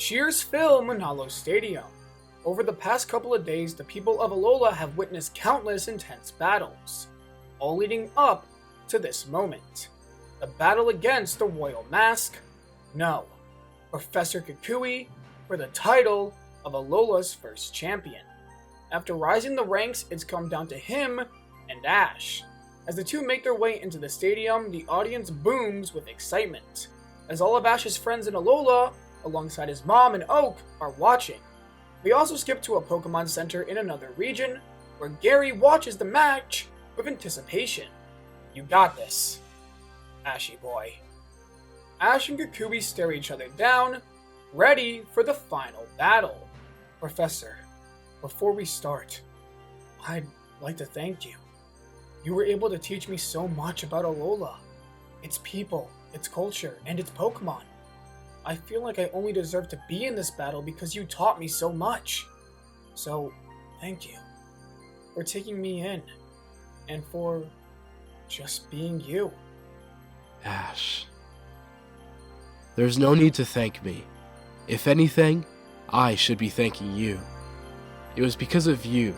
Cheers fill Manalo Stadium. Over the past couple of days, the people of Alola have witnessed countless intense battles, all leading up to this moment. The battle against the Royal Mask, no, Professor Kukui, for the title of Alola's first champion. After rising the ranks, it's come down to him and Ash. As the two make their way into the stadium, the audience booms with excitement, as all of Ash's friends in Alola, alongside his mom and Oak, are watching. We also skip to a Pokemon Center in another region, where Gary watches the match with anticipation. You got this, Ashy boy. Ash and Kukui stare each other down, ready for the final battle. Professor, before we start, I'd like to thank you. You were able to teach me so much about Alola, its people, its culture, and its Pokemon. I feel like I only deserve to be in this battle because you taught me so much. So, thank you for taking me in, and for just being you. Ash. There's no need to thank me. If anything, I should be thanking you. It was because of you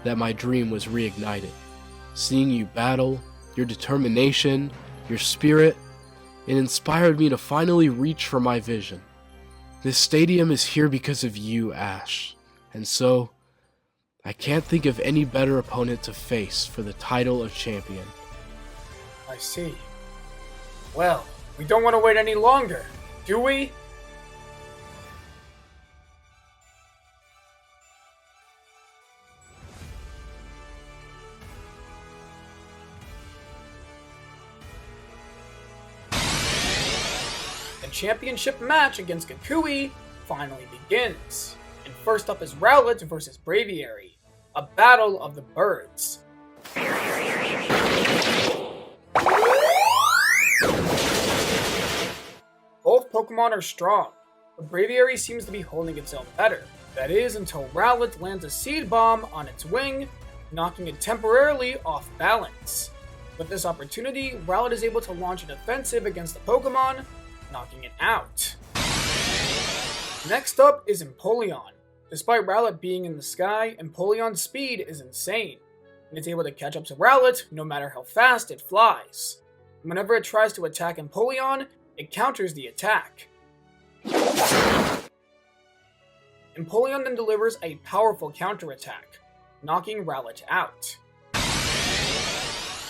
that my dream was reignited. Seeing you battle, your determination, your spirit, it inspired me to finally reach for my vision. This stadium is here because of you, Ash, and so I can't think of any better opponent to face for the title of champion. I see. Well, we don't want to wait any longer, do we? Championship match against Kukui finally begins. And first up is Rowlet versus Braviary, a battle of the birds. Both Pokemon are strong, but Braviary seems to be holding its own better. That is until Rowlet lands a Seed Bomb on its wing, knocking it temporarily off balance. With this opportunity, Rowlet is able to launch an offensive against the Pokemon, knocking it out. Next up is Empoleon. Despite Rowlet being in the sky, Empoleon's speed is insane, and it's able to catch up to Rowlet no matter how fast it flies. Whenever it tries to attack Empoleon, it counters the attack. Empoleon then delivers a powerful counterattack, knocking Rowlet out.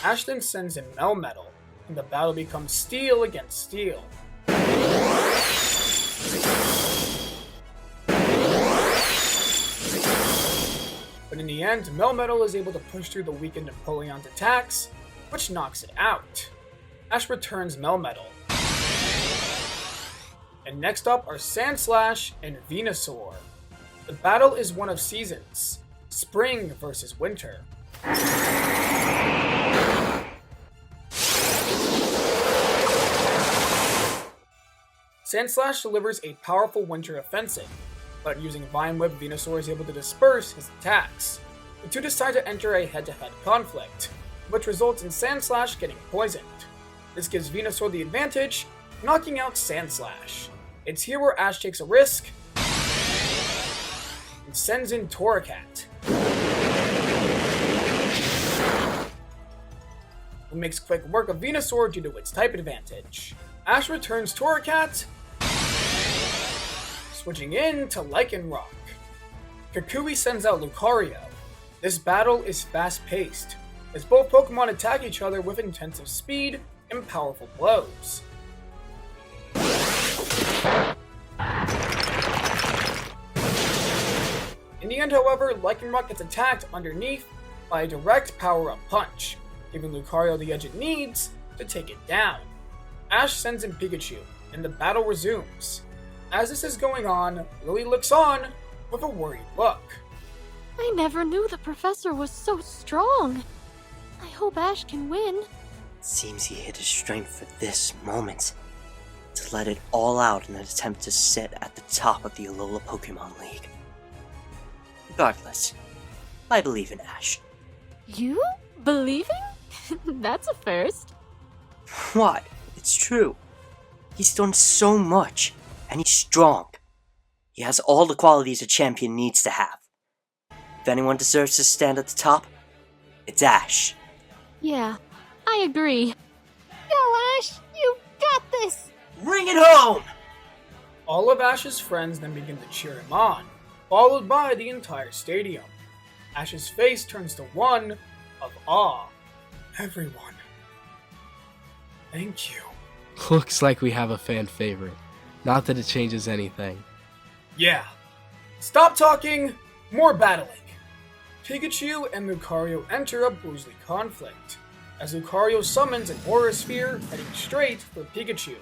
Ash then sends in Melmetal, and the battle becomes steel against steel. But in the end, Melmetal is able to push through the weakened Empoleon's attacks, which knocks it out. Ash returns Melmetal. And next up are Sandslash and Venusaur. The battle is one of seasons, spring versus winter. Sandslash delivers a powerful winter offensive, but using Vine Whip, Venusaur is able to disperse his attacks. The two decide to enter a head-to-head conflict, which results in Sandslash getting poisoned. This gives Venusaur the advantage, knocking out Sandslash. It's here where Ash takes a risk and sends in Torracat, who makes quick work of Venusaur due to its type advantage. Ash returns Torracat, switching in to Lycanroc. Kukui sends out Lucario. This battle is fast-paced, as both Pokemon attack each other with intensive speed and powerful blows. In the end, however, Lycanroc gets attacked underneath by a direct power-up punch, giving Lucario the edge it needs to take it down. Ash sends in Pikachu, and the battle resumes. As this is going on, Lillie looks on with a worried look. I never knew the professor was so strong. I hope Ash can win. Seems he hid his strength for this moment, to let it all out in an attempt to sit at the top of the Alola Pokemon League. Regardless, I believe in Ash. You? Believing? That's a first. What? It's true. He's done so much, and he's strong. He has all the qualities a champion needs to have. If anyone deserves to stand at the top, it's Ash. Yeah, I agree. Go, Ash! You got this! Bring it home! All of Ash's friends then begin to cheer him on, followed by the entire stadium. Ash's face turns to one of awe. Everyone. Thank you. Looks like we have a fan favorite. Not that it changes anything. Yeah. Stop talking, more battling. Pikachu and Lucario enter a Boozley conflict, as Lucario summons an Aura Sphere heading straight for Pikachu.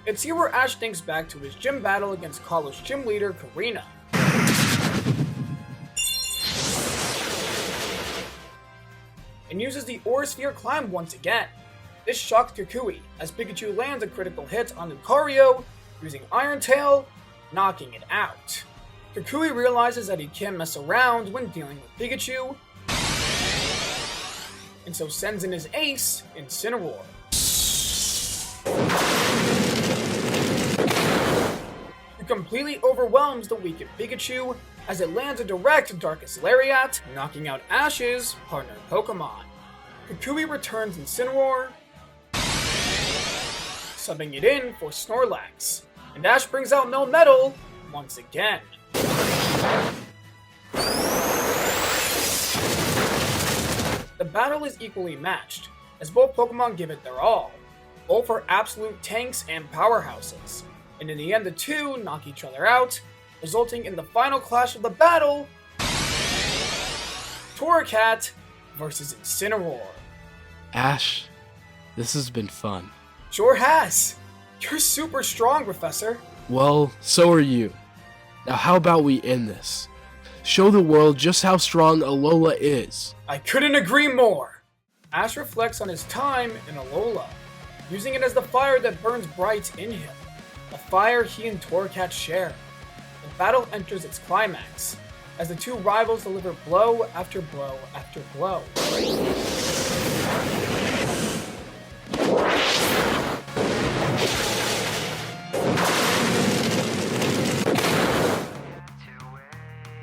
It's here where Ash thinks back to his gym battle against college gym leader Karina. And uses the Aura Sphere climb once again. This shocks Kukui, as Pikachu lands a critical hit on Lucario, using Iron Tail, knocking it out. Kukui realizes that he can't mess around when dealing with Pikachu, and so sends in his ace, Incineroar. He completely overwhelms the weakened Pikachu as it lands a direct Darkest Lariat, knocking out Ash's partner Pokemon. Kukui returns Incineroar, subbing it in for Snorlax, and Ash brings out Melmetal once again. The battle is equally matched, as both Pokemon give it their all. Both are absolute tanks and powerhouses, and in the end the two knock each other out, resulting in the final clash of the battle, Torracat versus Incineroar. Ash, this has been fun. Sure has! You're super strong, Professor. Well, so are you. Now how about we end this? Show the world just how strong Alola is. I couldn't agree more! Ash reflects on his time in Alola, using it as the fire that burns bright in him, a fire he and Torracat share. The battle enters its climax, as the two rivals deliver blow after blow after blow.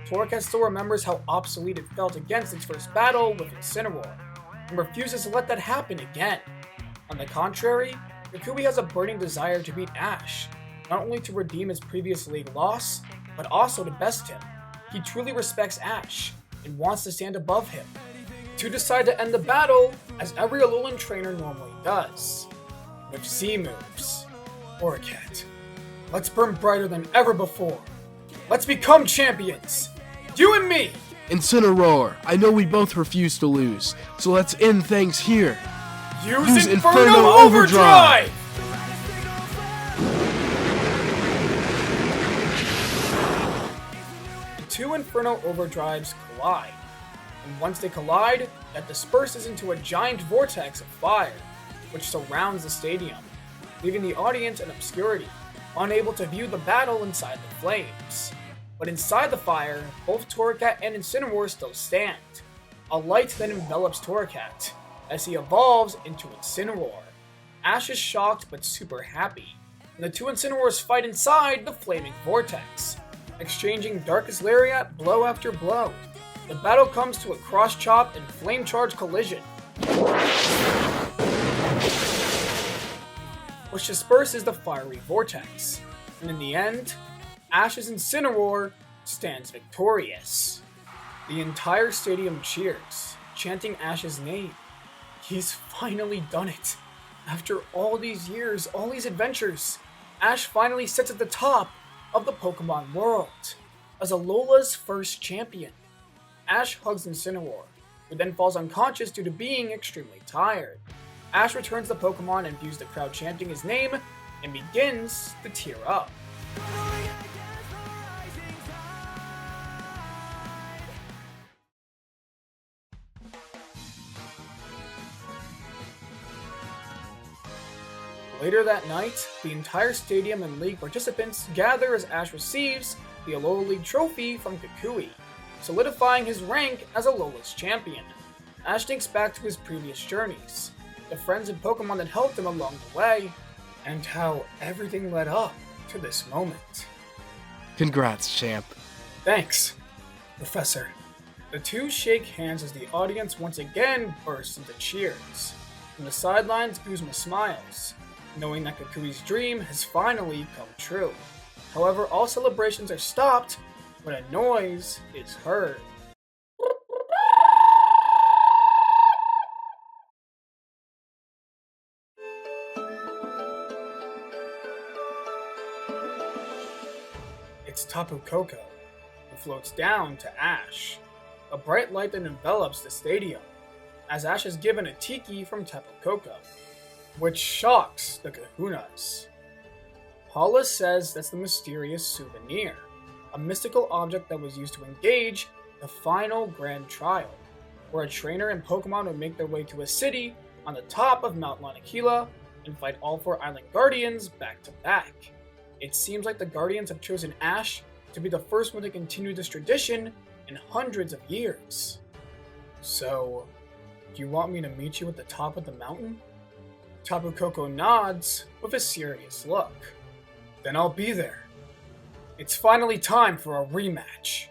Torracat still remembers how obsolete it felt against its first battle with Incineroar, and refuses to let that happen again. On the contrary, Kukui has a burning desire to beat Ash, not only to redeem his previous league loss, but also to best him. He truly respects Ash, and wants to stand above him. The two decide to end the battle, as every Alolan trainer normally does, with Z moves. Torracat, let's burn brighter than ever before. Let's become champions! You and me! Incineroar, I know we both refuse to lose, so let's end things here. Use Inferno Overdrive! The two Inferno Overdrives collide, and once they collide, that disperses into a giant vortex of fire, which surrounds the stadium, leaving the audience in obscurity, unable to view the battle inside the flames. But inside the fire, both Torracat and Incineroar still stand. A light then envelops Torracat, as he evolves into Incineroar. Ash is shocked but super happy, and the two Incineroars fight inside the flaming vortex, exchanging Darkest Lariat blow after blow. The battle comes to a cross-chop and flame-charged collision, which disperses the fiery vortex, and in the end, Ash's Incineroar stands victorious. The entire stadium cheers, chanting Ash's name. He's finally done it. After all these years, all these adventures, Ash finally sits at the top of the Pokemon world, as Alola's first champion. Ash hugs Incineroar, who then falls unconscious due to being extremely tired. Ash returns the Pokemon and views the crowd chanting his name, and begins to tear up. Later that night, the entire stadium and league participants gather as Ash receives the Alola League trophy from Kukui, solidifying his rank as Alola's champion. Ash thinks back to his previous journeys, the friends and Pokemon that helped him along the way, and how everything led up to this moment. Congrats, champ. Thanks, Professor. The two shake hands as the audience once again bursts into cheers. From the sidelines, Guzma smiles, knowing that Kukui's dream has finally come true. However, all celebrations are stopped when a noise is heard. It's Tapu Koko, who floats down to Ash, a bright light that envelops the stadium, as Ash is given a tiki from Tapu Koko, which shocks the kahunas. Paula says that's the mysterious souvenir, a mystical object that was used to engage the final grand trial, where a trainer and Pokemon would make their way to a city on the top of Mount Lanakila and fight all 4 island guardians back to back. It seems like the Guardians have chosen Ash to be the first one to continue this tradition in hundreds of years. So, do you want me to meet you at the top of the mountain? Tapu Koko nods with a serious look. Then I'll be there. It's finally time for a rematch.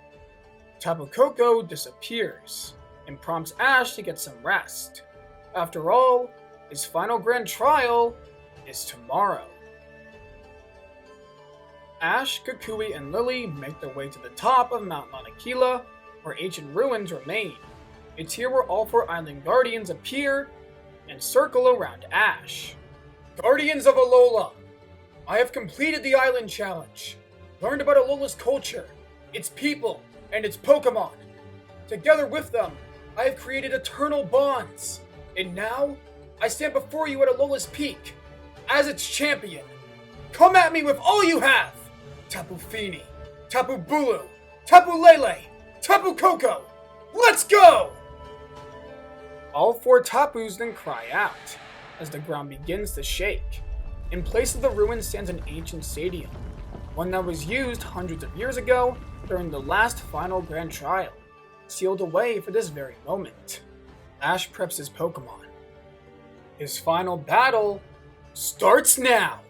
Tapu Koko disappears and prompts Ash to get some rest. After all, his final grand trial is tomorrow. Ash, Kukui, and Lillie make their way to the top of Mount Lanakila, where ancient ruins remain. It's here where all 4 island guardians appear and circle around Ash. Guardians of Alola! I have completed the island challenge, learned about Alola's culture, its people, and its Pokemon. Together with them, I have created eternal bonds, and now I stand before you at Alola's peak, as its champion. Come at me with all you have! Tapu Fini, Tapu Bulu, Tapu Lele, Tapu Koko, let's go! All 4 Tapus then cry out, as the ground begins to shake. In place of the ruins stands an ancient stadium, one that was used hundreds of years ago during the last final grand trial, sealed away for this very moment. Ash preps his Pokemon. His final battle starts now!